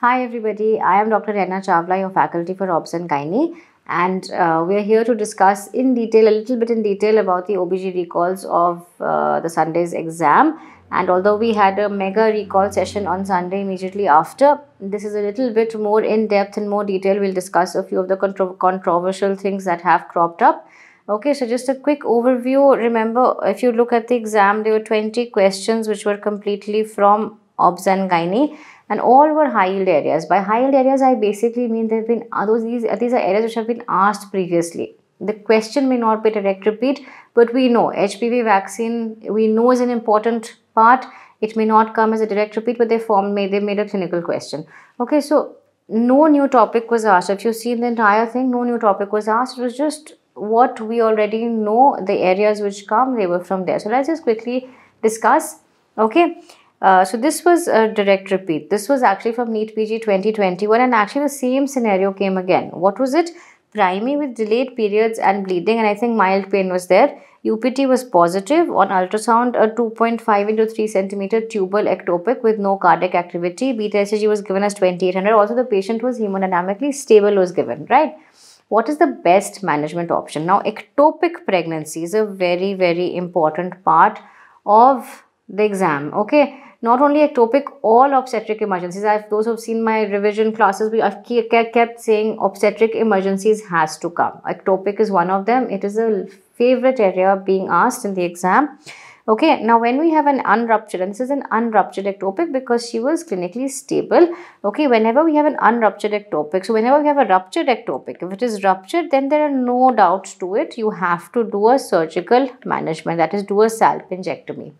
Hi everybody, I am Dr. Raina Chawla, your faculty for Obs and Gynae, and we are here to discuss in detail, a little bit in detail about the OBG recalls of the Sunday's exam. And although we had a mega recall session on Sunday immediately after, this is a little bit more in depth and more detail. We'll discuss a few of the controversial things that have cropped up. Okay, so just a quick overview. Remember, if you look at the exam, there were 20 questions which were completely from Obs and Gynae, and all were high yield areas. By high yield areas, I basically mean there have been these are areas which have been asked previously. The question may not be a direct repeat, but we know HPV vaccine, we know, is an important part. It may not come as a direct repeat, but they made a clinical question. Okay, so no new topic was asked. If you see the entire thing, no new topic was asked. It was just what we already know, the areas which come, they were from there. So let's just quickly discuss. Okay. So this was a direct repeat. This was actually from NEET PG 2021, and actually the same scenario came again. What was it? Primary with delayed periods and bleeding, and I think mild pain was there. UPT was positive. On ultrasound, a 2.5 into 3 centimeter tubal ectopic with no cardiac activity. Beta HCG was given as 2800. Also, the patient was hemodynamically stable was given, right? What is the best management option? Now, ectopic pregnancy is a very, very important part of the exam. Okay, not only ectopic, all obstetric emergencies. Those who have seen my revision classes, I've kept saying obstetric emergencies has to come. Ectopic is one of them. It is a favorite area being asked in the exam. Okay, now when we have an unruptured, and this is an unruptured ectopic because she was clinically stable. Okay, whenever we have an unruptured ectopic, so whenever we have a ruptured ectopic, if it is ruptured, then there are no doubts to it. You have to do a surgical management, that is, do a salpingectomy.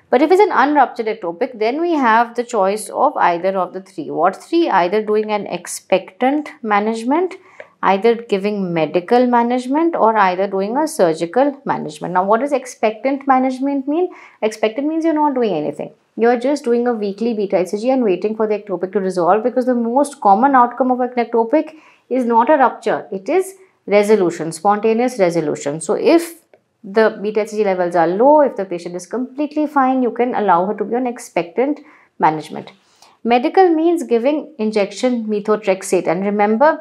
But if it's an unruptured ectopic, then we have the choice of either of the three. What three? Either doing an expectant management, either giving medical management, or either doing a surgical management. Now, what does expectant management mean? Expectant means you're not doing anything. You're just doing a weekly beta HCG and waiting for the ectopic to resolve, because the most common outcome of an ectopic is not a rupture. It is resolution, spontaneous resolution. So, if the beta HCG levels are low, if the patient is completely fine, you can allow her to be on expectant management. Medical means giving injection methotrexate, and remember,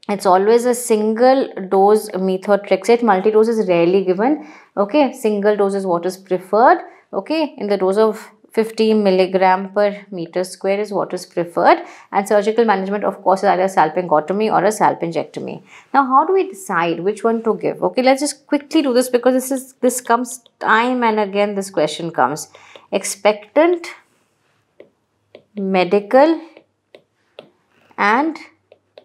it's always a single dose methotrexate. Multi-dose is rarely given. Okay, single dose is what is preferred. Okay, in the dose of 15 milligram per meter square is what is preferred, and surgical management, of course, is either a salpingotomy or a salpingectomy. Now, how do we decide which one to give? Okay, let's just quickly do this, because this comes time and again. This question comes: expectant, medical, and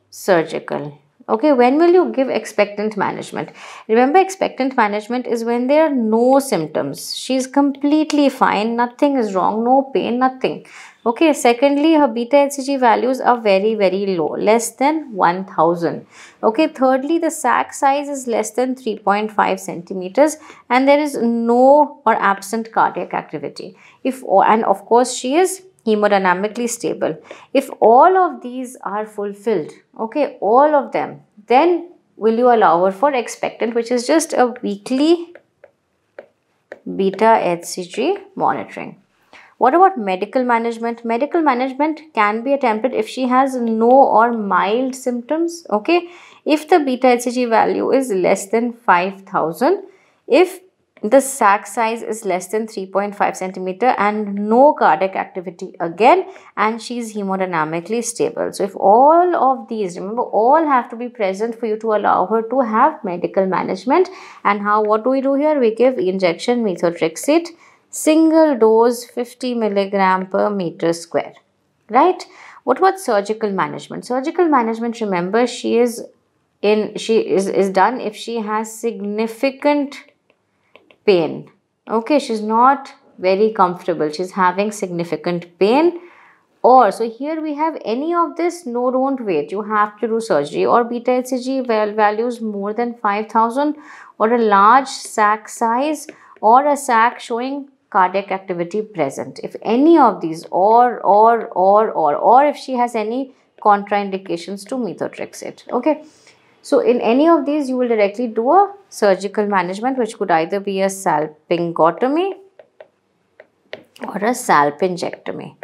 surgical. Okay, when will you give expectant management? Remember, expectant management is when there are no symptoms. She is completely fine, nothing is wrong, no pain, nothing. Okay, secondly, her beta HCG values are very, very low, less than 1000. Okay, thirdly, the sac size is less than 3.5 centimeters, and there is no or absent cardiac activity. And of course, she is hemodynamically stable. If all of these are fulfilled, okay, all of them, then will you allow her for expectant, which is just a weekly beta HCG monitoring. What about medical management? Medical management can be attempted if she has no or mild symptoms. Okay, if the beta HCG value is less than 5000, if the sac size is less than 3.5 centimeter and no cardiac activity again, and she is hemodynamically stable. So if all of these, remember, all have to be present for you to allow her to have medical management. And what do we do here? We give injection methotrexate, single dose, 50 milligram per meter square, right? What about surgical management? Surgical management, remember, she is done if she has significant pain. Okay, she's not very comfortable, she's having significant pain, or so here we have any of this. No, don't wait, you have to do surgery, or beta HCG values more than 5000, or a large sac size, or a sac showing cardiac activity present. If any of these, or if she has any contraindications to methotrexate. Okay, so in any of these, you will directly do a surgical management, which could either be a salpingotomy or a salpingectomy.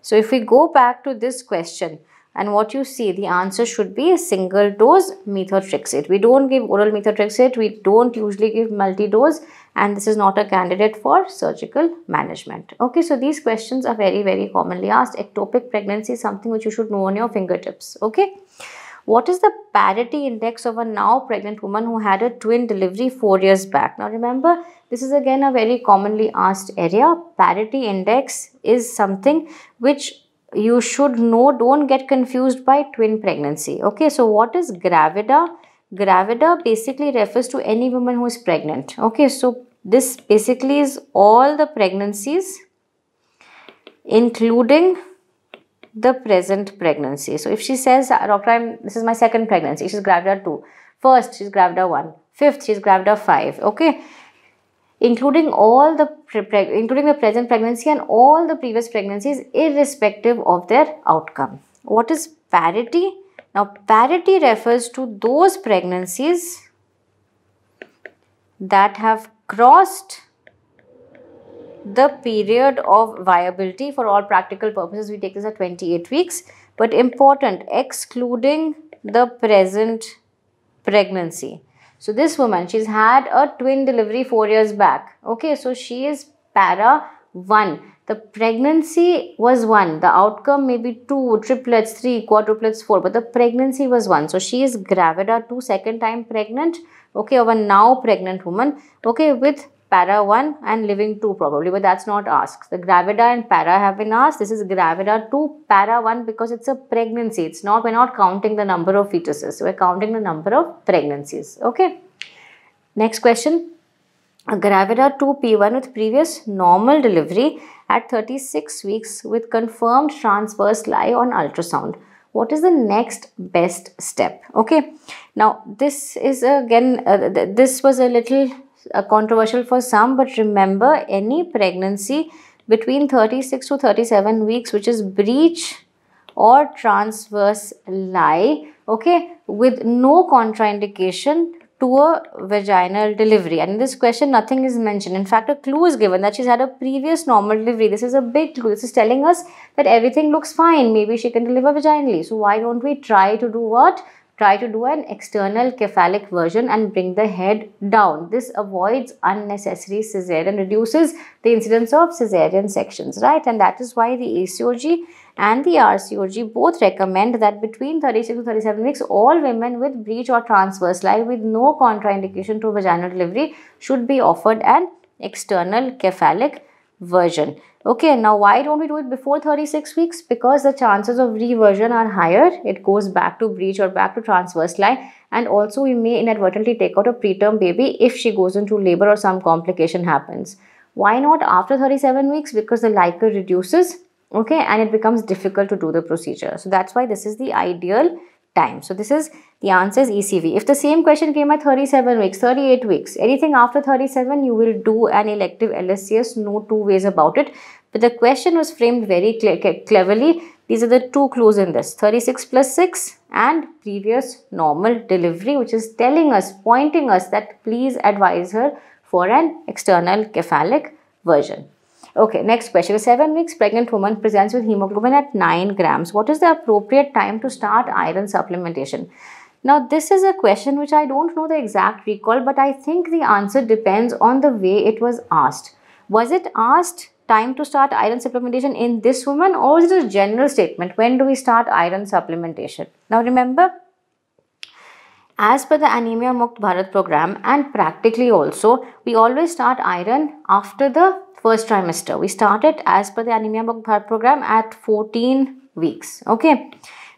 So if we go back to this question, and what you see, the answer should be a single dose methotrexate. We don't give oral methotrexate, we don't usually give multi-dose, and this is not a candidate for surgical management. Okay, so these questions are very, very commonly asked. Ectopic pregnancy is something which you should know on your fingertips. Okay. What is the parity index of a now pregnant woman who had a twin delivery 4 years back? Now remember, this is again a very commonly asked area. Parity index is something which you should know. Don't get confused by twin pregnancy. Okay, so what is gravida? Gravida basically refers to any woman who is pregnant. Okay, so this basically is all the pregnancies including the present pregnancy. So if she says, doctor, this is my second pregnancy, she's gravida 2. First, she's gravida 1. Fifth, she's gravida 5. Okay, including all the including the present pregnancy and all the previous pregnancies, irrespective of their outcome. What is parity? Now, parity refers to those pregnancies that have crossed the period of viability. For all practical purposes, we take this at 28 weeks, but important, excluding the present pregnancy. So this woman, she's had a twin delivery 4 years back. Okay, so she is para 1. The pregnancy was 1. The outcome may be 2, triplets, 3, quadruplets, 4, but the pregnancy was 1. So she is gravida 2, second time pregnant. Okay, of a now pregnant woman. Okay, with para 1 and living 2 probably, but that's not asked. The gravida and para have been asked. This is gravida 2, para 1 because it's a pregnancy. It's not, we're not counting the number of fetuses. We're counting the number of pregnancies. Okay. Next question. A gravida 2 P1 with previous normal delivery at 36 weeks with confirmed transverse lie on ultrasound. What is the next best step? Okay. Now, this is again, this was a little controversial for some, but remember, any pregnancy between 36 to 37 weeks which is breech or transverse lie, okay, with no contraindication to a vaginal delivery. And in this question, nothing is mentioned. In fact, a clue is given that she's had a previous normal delivery. This is a big clue. This is telling us that everything looks fine. Maybe she can deliver vaginally. So why don't we try to do what? Try to do an external cephalic version and bring the head down. This avoids unnecessary cesarean, reduces the incidence of cesarean sections, right? And that is why the ACOG and the RCOG both recommend that between 36 to 37 weeks, all women with breech or transverse lie with no contraindication to vaginal delivery should be offered an external cephalic version. Okay, now why don't we do it before 36 weeks? Because the chances of reversion are higher. It goes back to breech or back to transverse lie, and also we may inadvertently take out a preterm baby if she goes into labor or some complication happens. Why not after 37 weeks? Because the liker reduces, okay, and it becomes difficult to do the procedure. So that's why this is the ideal time. So this is the answer is ECV. If the same question came at 37 weeks, 38 weeks, anything after 37, you will do an elective LSCS, no two ways about it. But the question was framed very cleverly. These are the two clues in this, 36 plus 6 and previous normal delivery, which is telling us, pointing us that please advise her for an external cephalic version. Okay, next question. A 7 weeks pregnant woman presents with hemoglobin at 9 grams. What is the appropriate time to start iron supplementation? Now, this is a question which I don't know the exact recall, but I think the answer depends on the way it was asked. Was it asked time to start iron supplementation in this woman, or is it a general statement? When do we start iron supplementation? Now, remember, as per the Anemia Mukt Bharat program and practically also, we always start iron after the first trimester. We start it as per the Anemia Mukt Bharat program at 14 weeks. Okay,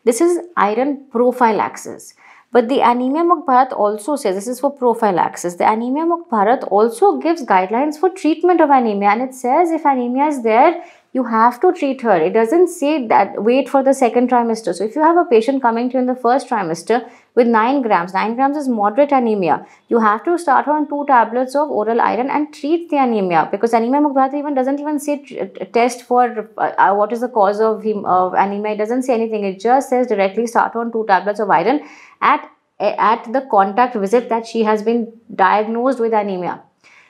this is iron prophylaxis. But the Anemia Mukt Bharat also says, this is for prophylaxis. The Anemia Mukt Bharat also gives guidelines for treatment of anemia, and it says if anemia is there, you have to treat her. It doesn't say that wait for the second trimester. So if you have a patient coming to you in the first trimester with 9 grams is moderate anemia, you have to start her on 2 tablets of oral iron and treat the anemia, because Anemia Mukt Bharat even doesn't even say test for what is the cause of anemia. It doesn't say anything. It just says directly start her on 2 tablets of iron at the contact visit that she has been diagnosed with anemia.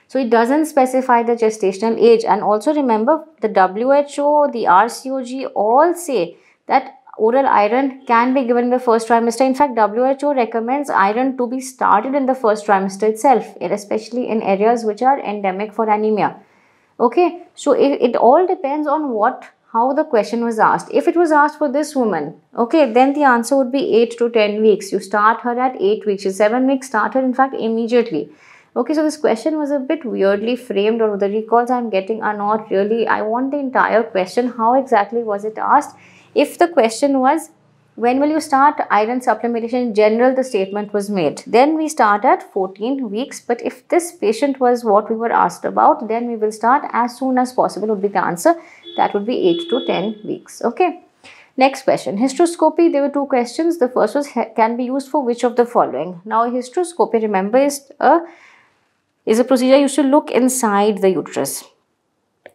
So it doesn't specify the gestational age. And also remember, the WHO, the RCOG all say that oral iron can be given in the first trimester. In fact, WHO recommends iron to be started in the first trimester itself, especially in areas which are endemic for anemia. Okay, so it all depends on how the question was asked. If it was asked for this woman, okay, then the answer would be 8 to 10 weeks. You start her at 8 weeks. 7 weeks, start her in fact immediately. Okay, so this question was a bit weirdly framed, or the recalls I'm getting are not really. I want the entire question. How exactly was it asked? If the question was, when will you start iron supplementation in general, the statement was made. Then we start at 14 weeks. But if this patient was what we were asked about, then we will start as soon as possible would be the answer. That would be 8 to 10 weeks. Okay. Next question. Hysteroscopy. There were two questions. The first was, can be used for which of the following? Now, hysteroscopy, remember, is a procedure used to look inside the uterus.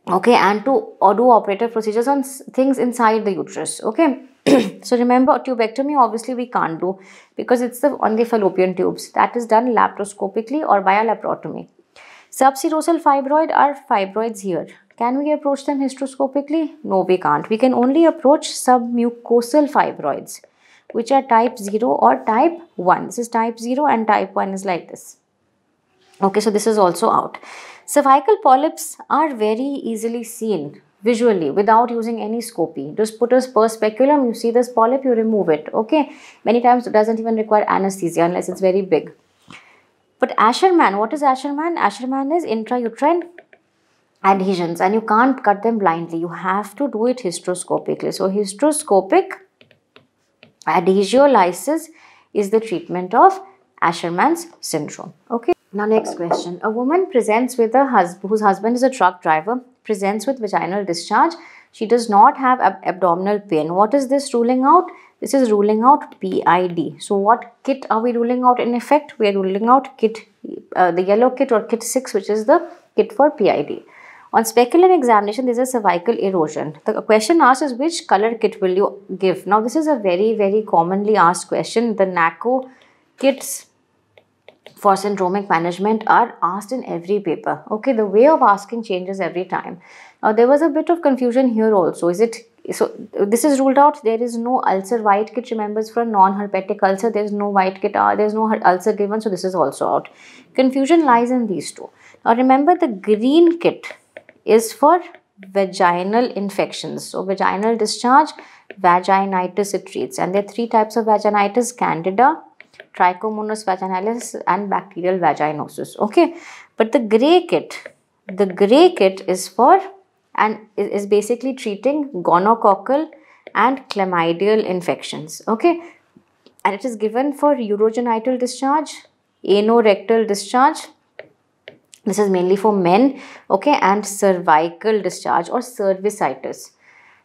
Okay, and to do operative procedures on things inside the uterus. Okay. So remember, tubectomy obviously we can't do because it's on the fallopian tubes. That is done laparoscopically or by a laparotomy. Subserosal fibroid are fibroids here. Can we approach them hysteroscopically? No, we can't. We can only approach submucosal fibroids, which are type 0 or type 1. This is type 0 and type 1 is like this. Okay, so this is also out. Cervical polyps are very easily seen visually without using any scopy. Just put a per speculum, you see this polyp, you remove it. Okay, many times it doesn't even require anesthesia unless it's very big. But Asherman, what is Asherman? Asherman is intrauterine adhesions, and you can't cut them blindly. You have to do it hysteroscopically. So hysteroscopic adhesiolysis is the treatment of Asherman's syndrome. Okay. Now next question. A woman presents with a whose husband is a truck driver, presents with vaginal discharge. She does not have abdominal pain. What is this ruling out? This is ruling out PID. So what kit are we ruling out in effect? We are ruling out kit, the yellow kit or kit 6, which is the kit for PID. On speculum examination, there is a cervical erosion. The question asked is, which color kit will you give? Now this is a very, very commonly asked question. The NACO kits for syndromic management are asked in every paper. Okay, the way of asking changes every time. Now there was a bit of confusion here also. So this is ruled out. There is no ulcer white kit. Remember, it's for a non-herpetic ulcer. There is no white kit. There is no ulcer given. So this is also out. Confusion lies in these two. Now remember, the green kit is for vaginal infections. So vaginal discharge, vaginitis it treats. And there are three types of vaginitis: Candida, Trichomonas vaginalis and bacterial vaginosis. Okay, but the grey kit is for and is basically treating gonococcal and chlamydial infections. Okay, and it is given for urogenital discharge, anorectal discharge. This is mainly for men. Okay, and cervical discharge or cervicitis.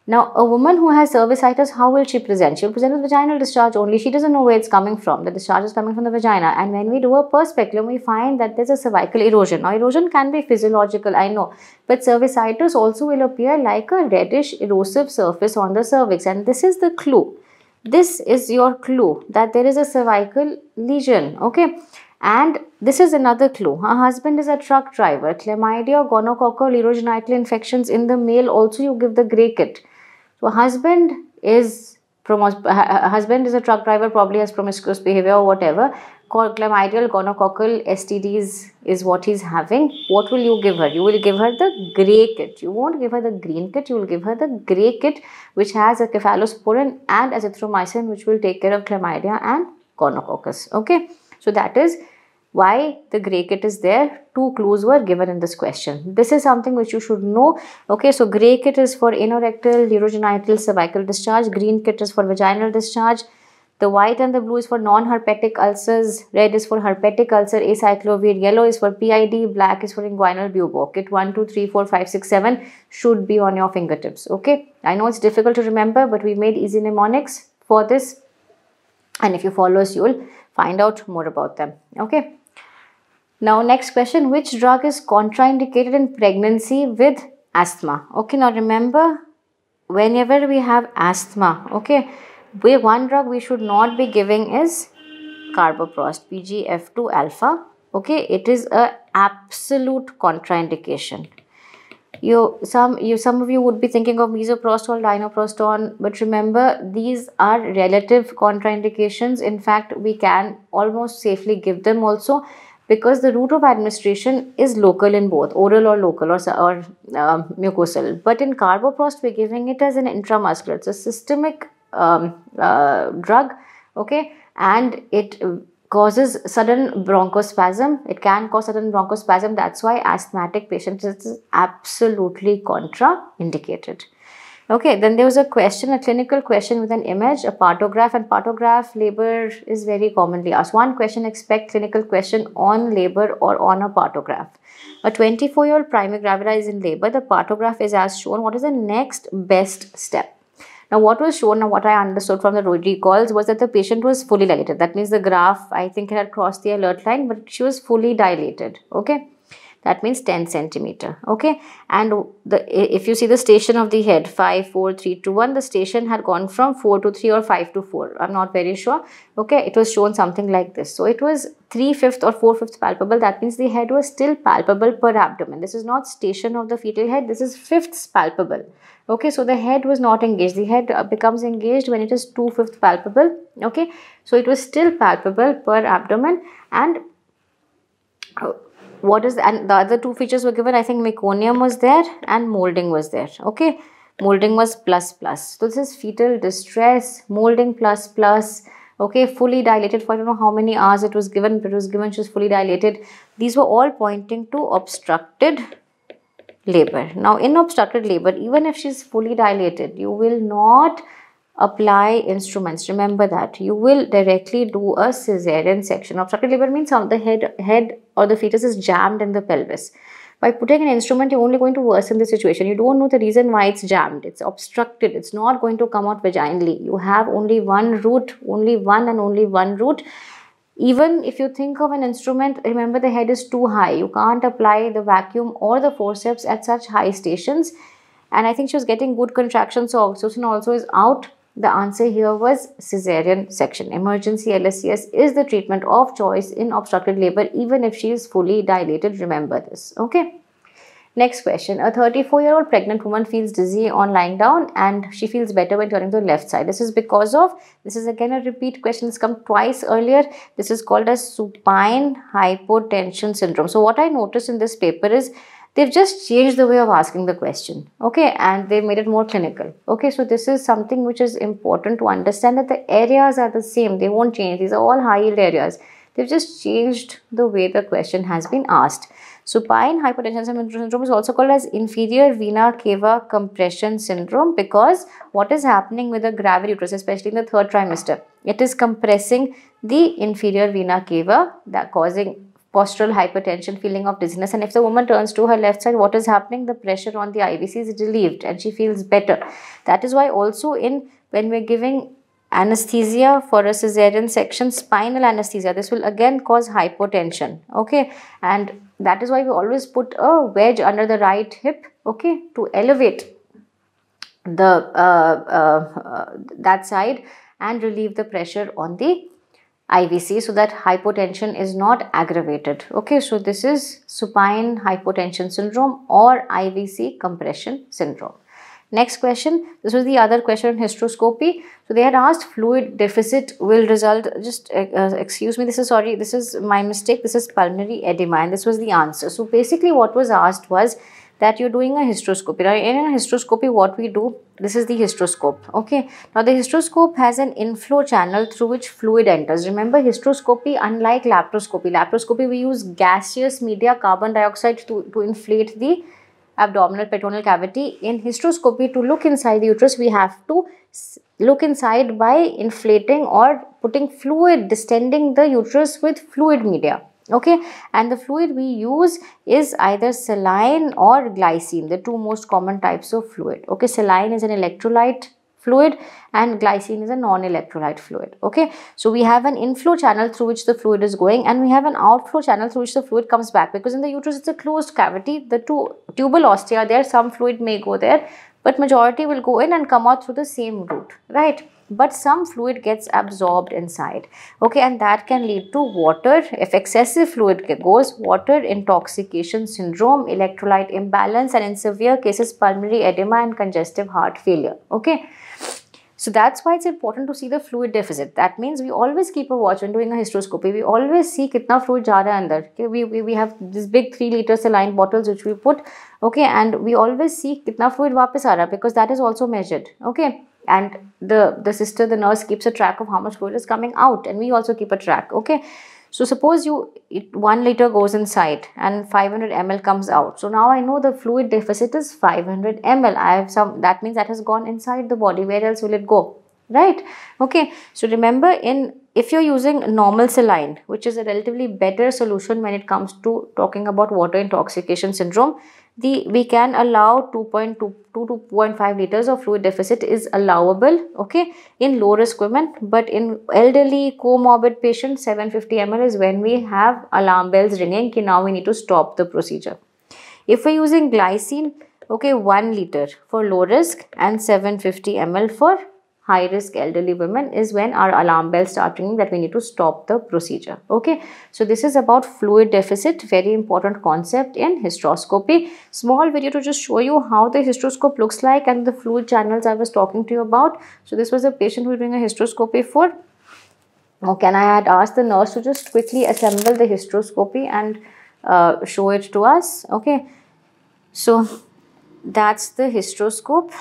Now, a woman who has cervicitis, how will she present? She will present with vaginal discharge only. She doesn't know where it's coming from. The discharge is coming from the vagina. And when we do a per speculum, we find that there's a cervical erosion. Now, erosion can be physiological, I know. But cervicitis also will appear like a reddish erosive surface on the cervix. And this is the clue. This is your clue that there is a cervical lesion. Okay. And this is another clue. Her husband is a truck driver. Chlamydia, gonococcal, erogenital infections in the male, also you give the grey kit. So husband is a truck driver, probably has promiscuous behavior or whatever. Chlamydial, gonococcal STDs is what he's having. What will you give her? You will give her the grey kit. You won't give her the green kit. You will give her the grey kit, which has a cephalosporin and azithromycin, which will take care of chlamydia and gonococcus. Okay, so that is why the grey kit is there. Two clues were given in this question. This is something which you should know. Okay, so grey kit is for anorectal, urogenital, cervical discharge. Green kit is for vaginal discharge. The white and the blue is for non-herpetic ulcers. Red is for herpetic ulcer, acyclovir. Yellow is for PID. Black is for inguinal bubo. Kit 1, 2, 3, 4, 5, 6, 7 should be on your fingertips. Okay, I know it's difficult to remember, but we made easy mnemonics for this. And if you follow us, you will find out more about them. Okay. Now, next question, which drug is contraindicated in pregnancy with asthma? Okay, now remember, whenever we have asthma, okay, one drug we should not be giving is carboprost, PGF2 alpha. Okay, it is a absolute contraindication. Some of you would be thinking of misoprostol, dinoprostol, but remember, these are relative contraindications. In fact, we can almost safely give them also, because the route of administration is local in both oral or local or mucosal. But in carboprost, we're giving it as an intramuscular. It's a systemic drug, okay, and it causes sudden bronchospasm. It can cause sudden bronchospasm. That's why asthmatic patients, is absolutely contraindicated. Okay, then there was a question, a clinical question with an image, a partograph, and partograph labor is very commonly asked. One question, expect clinical question on labor or on a partograph. A 24-year-old primary gravida is in labor. The partograph is as shown. What is the next best step? Now, what was shown, now what I understood from the recalls was that the patient was fully dilated. That means the graph, I think, had crossed the alert line, but she was fully dilated. Okay, that means 10 centimeter. Okay, and if you see the station of the head, 5, 4, 3, 2, 1, the station had gone from 4 to 3 or 5 to 4. I'm not very sure. Okay, it was shown something like this. So it was 3/5 or 4/5 palpable. That means the head was still palpable per abdomen. This is not station of the fetal head. This is 5/5 palpable. Okay, so the head was not engaged. The head becomes engaged when it is 2/5 palpable. Okay, so it was still palpable per abdomen. And and the other two features were given. I think meconium was there and molding was there. Okay, molding was plus. So this is fetal distress, molding plus. Okay, fully dilated for I don't know how many hours it was given, but it was given she was fully dilated. These were all pointing to obstructed labor. Now, in obstructed labor, even if she's fully dilated, you will not apply instruments. Remember that. You will directly do a cesarean section. Obstructed labor means the head or the fetus is jammed in the pelvis. By putting an instrument, you're only going to worsen the situation. You don't know the reason why it's jammed. It's obstructed. It's not going to come out vaginally. You have only one route, only one route. Even if you think of an instrument, remember the head is too high. You can't apply the vacuum or the forceps at such high stations. And I think she was getting good contractions, so oxytocin also is out. The answer here was cesarean section. Emergency LSCS is the treatment of choice in obstructed labor, even if she is fully dilated. Remember this. Okay. Next question. A 34-year-old pregnant woman feels dizzy on lying down and she feels better when turning to the left side. This is because of, this is again a repeat question. It's come twice earlier. This is called as supine hypotension syndrome. So what I noticed in this paper is they've just changed the way of asking the question. Okay, and they made it more clinical. Okay, so this is something which is important to understand, that the areas are the same. They won't change. These are all high yield areas. They've just changed the way the question has been asked. Supine hypotension syndrome is also called as inferior vena cava compression syndrome, because what is happening with the gravid uterus, especially in the third trimester, it is compressing the inferior vena cava, that causing postural hypertension, feeling of dizziness. And if the woman turns to her left side, what is happening? The pressure on the IVC is relieved and she feels better. That is why also when we're giving anesthesia for a cesarean section, spinal anesthesia, this will again cause hypotension. Okay, and that is why we always put a wedge under the right hip, okay, to elevate the that side and relieve the pressure on the IVC so that hypotension is not aggravated. Okay, so this is supine hypotension syndrome or IVC compression syndrome. Next question. This was the other question on hysteroscopy. So they had asked fluid deficit will result, just excuse me, this is my mistake. This is pulmonary edema and this was the answer. So basically what was asked was that you're doing a hysteroscopy. Now in a hysteroscopy, what we do, this is the hysteroscope. Okay. Now the hysteroscope has an inflow channel through which fluid enters. Remember, hysteroscopy, unlike laparoscopy, we use gaseous media, carbon dioxide to inflate the abdominal peritoneal cavity. In hysteroscopy, to look inside the uterus, we have to look inside by inflating or putting fluid, distending the uterus with fluid media. Okay, and the fluid we use is either saline or glycine, the two most common types of fluid. Okay, saline is an electrolyte fluid and glycine is a non-electrolyte fluid. Okay, so we have an inflow channel through which the fluid is going and we have an outflow channel through which the fluid comes back, because in the uterus it's a closed cavity. The two tubal ostia are there, some fluid may go there, but majority will go in and come out through the same route, right? but some fluid gets absorbed inside. Okay, and that can lead to water, if excessive fluid goes, water intoxication syndrome, electrolyte imbalance, and in severe cases pulmonary edema and congestive heart failure. Okay, so that's why it's important to see the fluid deficit. That means we always keep a watch when doing a hysteroscopy. We always see kitna fluid ja raha hai andar. Okay, we have this big 3-liter saline bottles which we put. Okay, and we always see kitna fluid वापस आ रहा, because that is also measured. Okay, and the nurse keeps a track of how much fluid is coming out, and we also keep a track. Okay, so suppose 1 liter goes inside and 500 ml comes out. So now I know the fluid deficit is 500 ml. I have some, that means that has gone inside the body. Where else will it go? Right? Okay. So remember, if you're using normal saline, which is a relatively better solution when it comes to talking about water intoxication syndrome, we can allow 2.2 to 2.5 liters of fluid deficit is allowable, okay, in low risk women. But in elderly comorbid patients, 750 ml is when we have alarm bells ringing ki now we need to stop the procedure. If we're using glycine, okay, 1 liter for low risk and 750 ml for high risk elderly women is when our alarm bells start ringing that we need to stop the procedure. Okay, so this is about fluid deficit, very important concept in hysteroscopy. Small video to just show you how the hysteroscope looks like and the fluid channels I was talking to you about. So this was a patient we were doing a hysteroscopy for. Okay, and I had asked the nurse to just quickly assemble the hysteroscopy and show it to us. Okay, so that's the hysteroscope,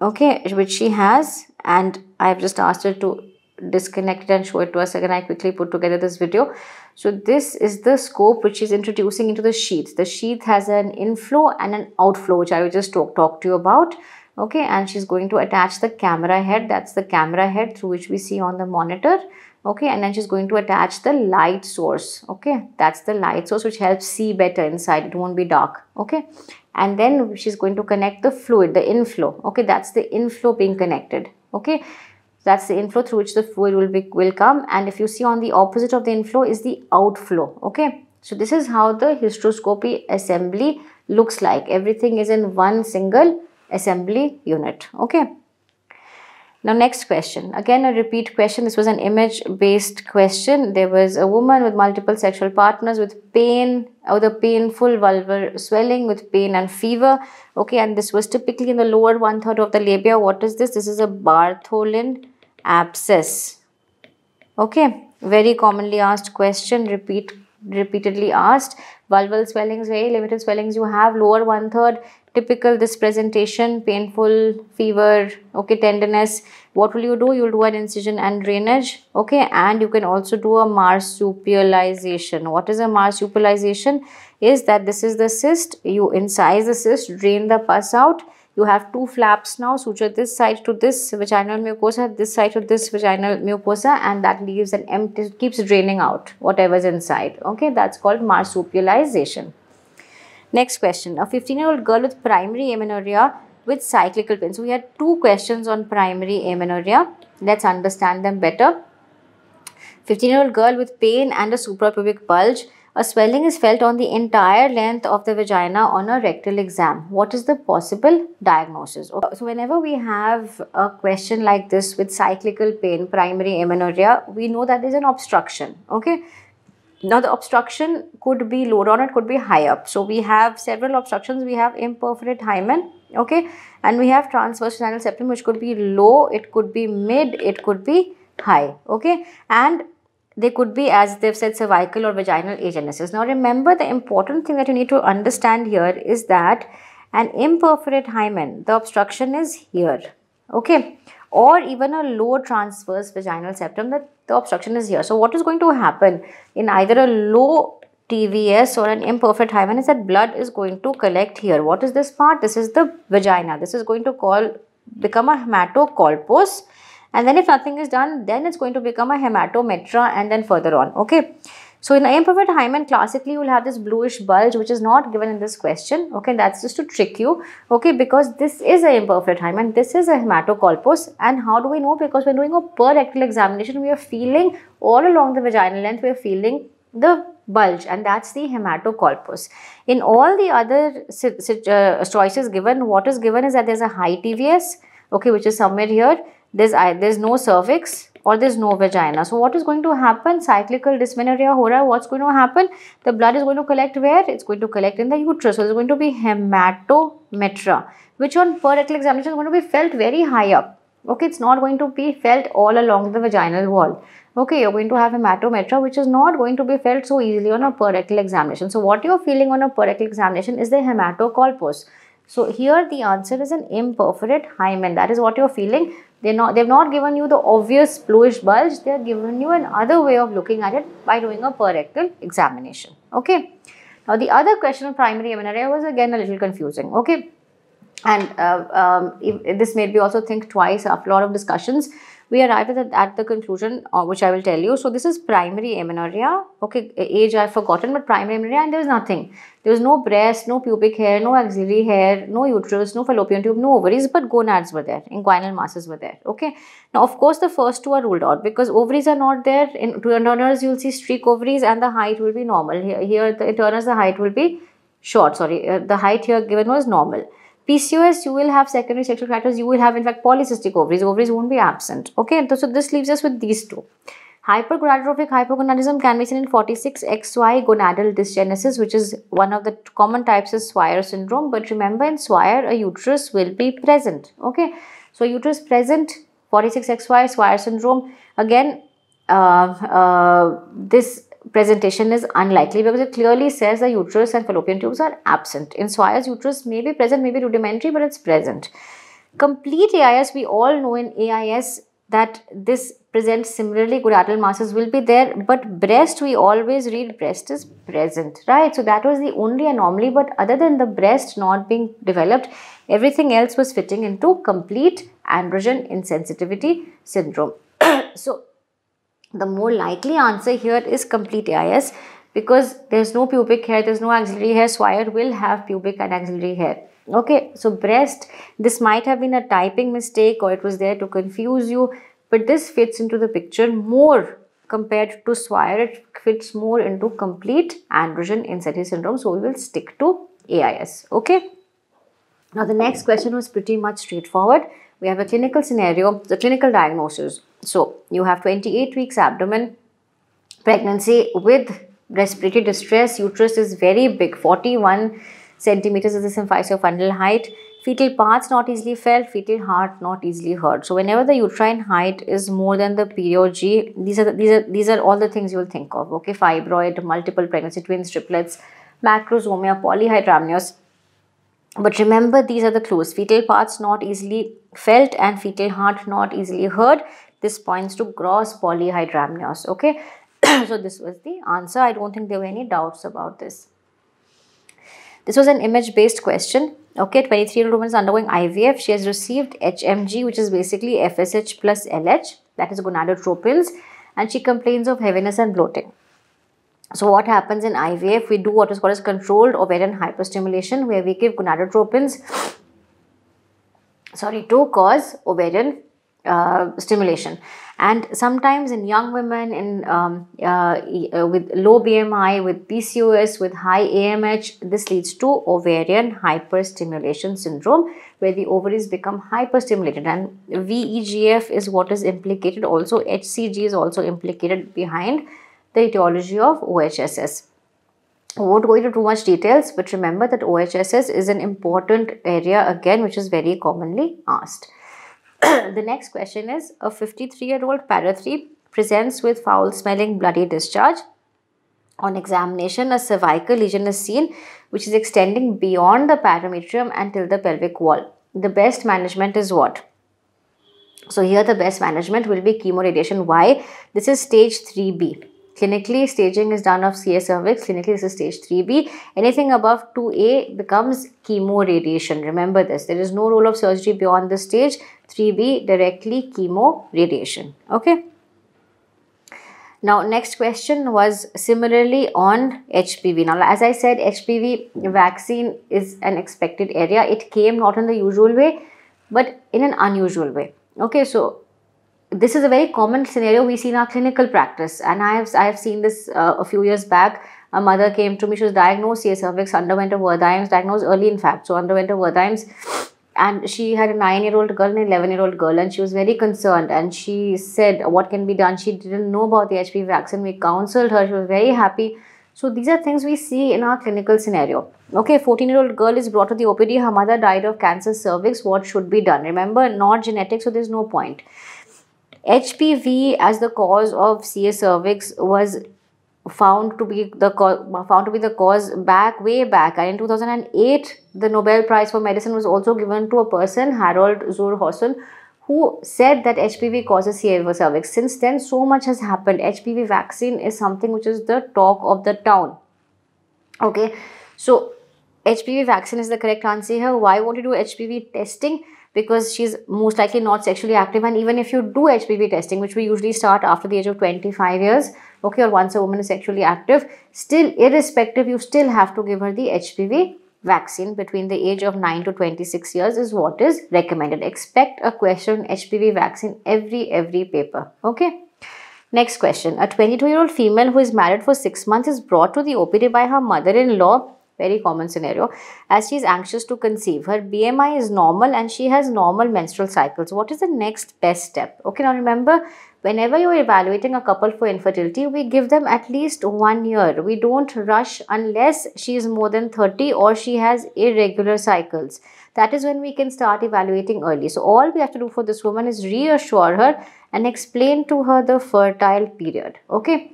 okay, which she has, and I've just asked her to disconnect it and show it to us again. I quickly put together this video. So this is the scope which she's introducing into the sheath. The sheath has an inflow and an outflow, which I will just talk to you about. Okay, and she's going to attach the camera head. That's the camera head through which we see on the monitor. Okay, and then she's going to attach the light source. Okay, that's the light source which helps see better inside. It won't be dark. Okay, and then she's going to connect the fluid, the inflow. Okay, that's the inflow being connected. Okay, that's the inflow through which the fluid will come, and if you see on the opposite of the inflow is the outflow. Okay, so this is how the hysteroscopy assembly looks like. Everything is in one single assembly unit. Okay, now next question, again a repeat question. This was an image based question. There was a woman with multiple sexual partners with pain or the painful vulvar swelling with pain and fever. Okay, and this was typically in the lower 1/3 of the labia. What is this? This is a Bartholin abscess. Okay, very commonly asked question, repeatedly asked. Vulval swellings, very limited swellings you have, lower 1/3, typical this presentation, painful, fever, okay, tenderness. What will you do? You will do an incision and drainage, okay, and you can also do a marsupialization. What is a marsupialization? Is that this is the cyst, you incise the cyst, drain the pus out. You have two flaps now, suture this side to this vaginal mucosa, this side to this vaginal mucosa, and that leaves an empty, keeps draining out whatever's inside. Okay, that's called marsupialization. Next question, a 15-year-old girl with primary amenorrhea with cyclical pain. So we had two questions on primary amenorrhea. Let's understand them better. 15-year-old girl with pain and a suprapubic bulge. A swelling is felt on the entire length of the vagina on a rectal exam. What is the possible diagnosis? So whenever we have a question like this with cyclical pain, primary amenorrhea, we know that there's an obstruction. Okay. Now the obstruction could be low down, it could be high up. So we have several obstructions. We have imperforate hymen, okay, and we have transverse vaginal septum, which could be low, it could be mid, it could be high, okay, and they could be, as they've said, cervical or vaginal agenesis. Now remember, the important thing that you need to understand here is that an imperforate hymen, the obstruction is here, okay, or even a low transverse vaginal septum, that the obstruction is here. So what is going to happen in either a low TVS or an imperfect hymen is that blood is going to collect here. What is this part? This is the vagina. This is going to become a hematocolpos, and then if nothing is done, then it's going to become a hematometra, and then further on. Okay, so in an imperfect hymen, classically you will have this bluish bulge, which is not given in this question. Okay, that's just to trick you. Okay, because this is an imperfect hymen, this is a hematocolpos, and how do we know? Because when doing a per rectal examination, we are feeling all along the vaginal length, we are feeling the bulge, and that's the hematocolpos. In all the other choices given, what is given is that there's a high TVS, okay, which is somewhere here, there's no cervix or there's no vagina. So what is going to happen? Cyclical dysmenorrhea ho raha hai. What's going to happen? The blood is going to collect where? It's going to collect in the uterus. So there's going to be hematometra, which on per rectal examination is going to be felt very high up. Okay, it's not going to be felt all along the vaginal wall. Okay, you're going to have hematometra, which is not going to be felt so easily on a per rectal examination. So what you're feeling on a per rectal examination is the hematocolpos. So here the answer is an imperforate hymen. That is what you're feeling. They've not given you the obvious bluish bulge. They have given you another way of looking at it by doing a per rectal examination. Okay. Now the other question of primary amenorrhea was again a little confusing. Okay. And this made me also think twice. After a lot of discussions, we arrived at the conclusion, which I will tell you. So this is primary amenorrhea. Okay, age I've forgotten, but primary amenorrhea, and there is nothing. There was no breast, no pubic hair, no axillary hair, no uterus, no fallopian tube, no ovaries, but gonads were there, inguinal masses were there. Okay. Now, of course, the first two are ruled out because ovaries are not there. In internals, you will see streak ovaries, and the height will be normal. Here the internals, the height will be short. Sorry, the height here given was normal. PCOS, you will have secondary sexual characters. You will have, in fact, polycystic ovaries. Ovaries won't be absent. Okay, so this leaves us with these two. Hypergonadotrophic hypogonadism can be seen in 46XY gonadal dysgenesis, which is one of the common types is Swyer syndrome. But remember, in Swyer, a uterus will be present. Okay, so uterus present, 46XY Swyer syndrome. Again, this presentation is unlikely because it clearly says the uterus and fallopian tubes are absent. In Swyer's, uterus may be present, may be rudimentary, but it's present. Complete AIS, we all know in AIS that this presents similarly, gonadal masses will be there, but breast, we always read breast is present, right? So that was the only anomaly, but other than the breast not being developed, everything else was fitting into complete androgen insensitivity syndrome. So the more likely answer here is complete AIS because there's no pubic hair, there's no axillary hair. Swyer will have pubic and axillary hair. Okay, so breast, this might have been a typing mistake or it was there to confuse you, but this fits into the picture more compared to Swyer. It fits more into complete androgen insensitivity syndrome. So we will stick to AIS. Okay. Now the next question was pretty much straightforward. We have a clinical scenario, the clinical diagnosis. So you have 28 weeks abdomen, pregnancy with respiratory distress, uterus is very big, 41 centimeters is the symphysiofundal height, fetal parts not easily felt, fetal heart not easily heard. So whenever the uterine height is more than the period G, these are all the things you will think of. Okay, fibroid, multiple pregnancy, twins, triplets, macrosomia, polyhydramnios. But remember, these are the clues. Fetal parts not easily felt and fetal heart not easily heard. This points to gross polyhydramnios. Okay. So this was the answer. I don't think there were any doubts about this. This was an image-based question. Okay, 23-year-old woman is undergoing IVF. She has received HMG, which is basically FSH plus LH, that is gonadotropins, and she complains of heaviness and bloating. So what happens in IVF? We do what is called as controlled ovarian hyperstimulation, where we give gonadotropins, to cause ovarian stimulation. And sometimes in young women with low BMI, with PCOS, with high AMH, this leads to ovarian hyperstimulation syndrome, where the ovaries become hyperstimulated, and VEGF is what is implicated. Also HCG is also implicated behind the etiology of OHSS. I won't go into too much details, but remember that OHSS is an important area again, which is very commonly asked. The next question is, a 53-year-old para 3 presents with foul smelling bloody discharge. On examination, a cervical lesion is seen, which is extending beyond the parametrium until the pelvic wall. The best management is what? So here the best management will be chemoradiation. Why? This is stage 3B. Clinically, staging is done of CA cervix. Clinically, this is stage 3B. Anything above 2A becomes chemoradiation. Remember this. There is no role of surgery beyond this stage. 3B, directly chemoradiation. Okay. Now, next question was similarly on HPV. Now, as I said, HPV vaccine is an expected area. It came not in the usual way, but in an unusual way. Okay, so this is a very common scenario we see in our clinical practice, and I have seen this a few years back. A mother came to me, she was diagnosed CA cervix, underwent a Wertheim's, diagnosed early in fact, so underwent a Wertheim's, and she had a 9-year-old girl and an 11-year-old girl, and she was very concerned, and she said what can be done. She didn't know about the HPV vaccine. We counseled her. She was very happy. So these are things we see in our clinical scenario. Okay, 14-year-old girl is brought to the OPD. Her mother died of cancer cervix. What should be done? Remember, not genetic, so there's no point. HPV as the cause of CA cervix was found to be the cause way back, and in 2008 the Nobel Prize for Medicine was also given to a person, Harold Zurhausen, who said that HPV causes CA cervix. Since then, so much has happened. HPV vaccine is something which is the talk of the town. Okay, so HPV vaccine is the correct answer here. Why won't you do HPV testing? Because she's most likely not sexually active, and even if you do HPV testing, which we usually start after the age of 25 years, okay, or once a woman is sexually active, still irrespective, you still have to give her the HPV vaccine between the age of 9 to 26 years is what is recommended. Expect a question HPV vaccine every paper. Okay. Next question. A 22-year-old female who is married for 6 months is brought to the OPD by her mother-in-law. Very common scenario, as she is anxious to conceive. Her BMI is normal and she has normal menstrual cycles. What is the next best step? Okay, now remember, whenever you are evaluating a couple for infertility, we give them at least 1 year. We don't rush unless she is more than 30 or she has irregular cycles. That is when we can start evaluating early. So all we have to do for this woman is reassure her and explain to her the fertile period. Okay,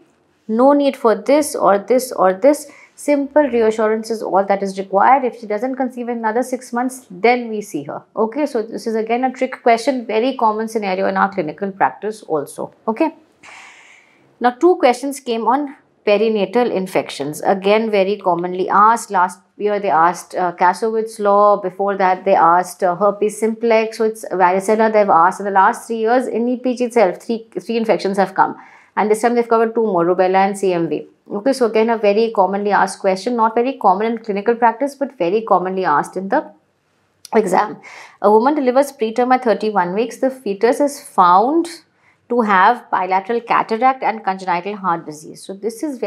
no need for this or this or this. Simple reassurance is all that is required. If she doesn't conceive in another 6 months, then we see her. Okay, so this is again a trick question, very common scenario in our clinical practice also. Okay. Now, 2 questions came on perinatal infections. Again, very commonly asked. Last year they asked Kasowitz law. Before that they asked herpes simplex. So it's varicella they've asked. In the last 3 years in NEET PG itself, three infections have come. And this time they've covered 2 more, rubella and CMV. Okay, so again a very commonly asked question, not very common in clinical practice, but very commonly asked in the exam. A woman delivers preterm at 31 weeks. The fetus is found to have bilateral cataract and congenital heart disease. So this is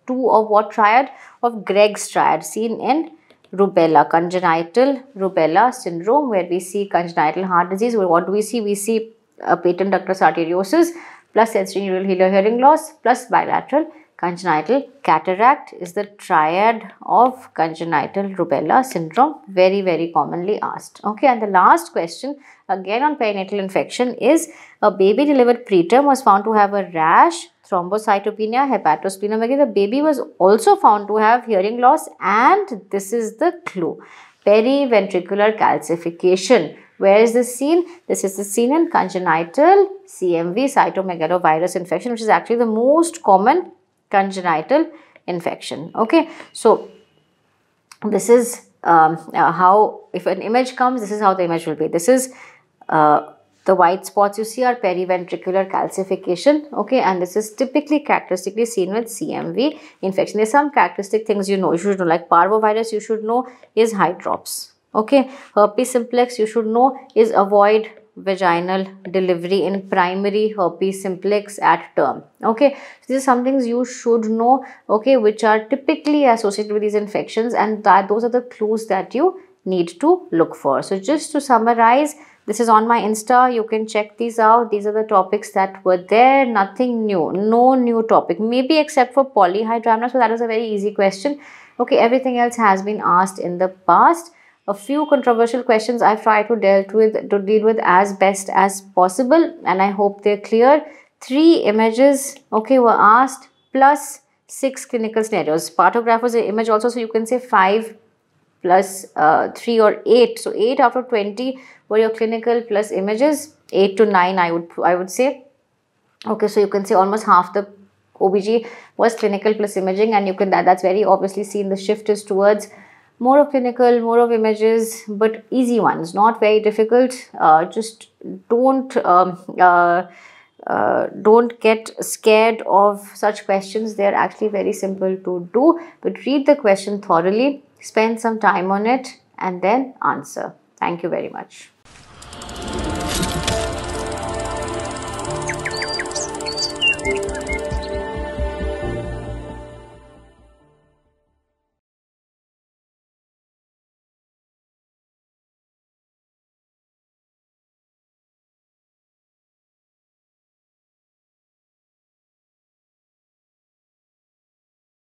2 of what triad? Of Greg's triad, seen in rubella, congenital rubella syndrome, where we see congenital heart disease. What do we see? We see a patent ductus arteriosus plus sensory neural hearing loss plus bilateral congenital cataract is the triad of congenital rubella syndrome, very commonly asked. Okay, and the last question again on perinatal infection is a baby delivered preterm was found to have a rash, thrombocytopenia, hepatosplenomegaly. The baby was also found to have hearing loss, and this is the clue, periventricular calcification. Where is this seen? This is the seen in congenital CMV, cytomegalovirus infection, which is actually the most common congenital infection. Okay, so this is how, if an image comes, this is how the image will be. This is the white spots you see are periventricular calcification. Okay, and this is typically characteristically seen with CMV infection. There's some characteristic things you should know, like parvovirus you should know is hydrops. Okay, herpes simplex you should know is avoid vaginal delivery in primary herpes simplex at term. Okay, so these are some things you should know, okay, which are typically associated with these infections, and those are the clues that you need to look for. So just to summarize, this is on my Insta, you can check these out. These are the topics that were there, nothing new, no new topic, maybe except for polyhydramnios, so that was a very easy question. Okay, everything else has been asked in the past. A few controversial questions I've tried to deal with as best as possible, and I hope they're clear. 3 images, okay, were asked plus 6 clinical scenarios. Partograph was an image also, so you can say 5 plus 3 or 8. So 8 out of 20 were your clinical plus images. 8 to 9 I would say. Okay, so you can say almost half the OBG was clinical plus imaging, and you can that's very obviously seen the shift is towards more of clinical, more of images, but easy ones, not very difficult. Just don't get scared of such questions. They're actually very simple to do, but read the question thoroughly, spend some time on it, and then answer. Thank you very much.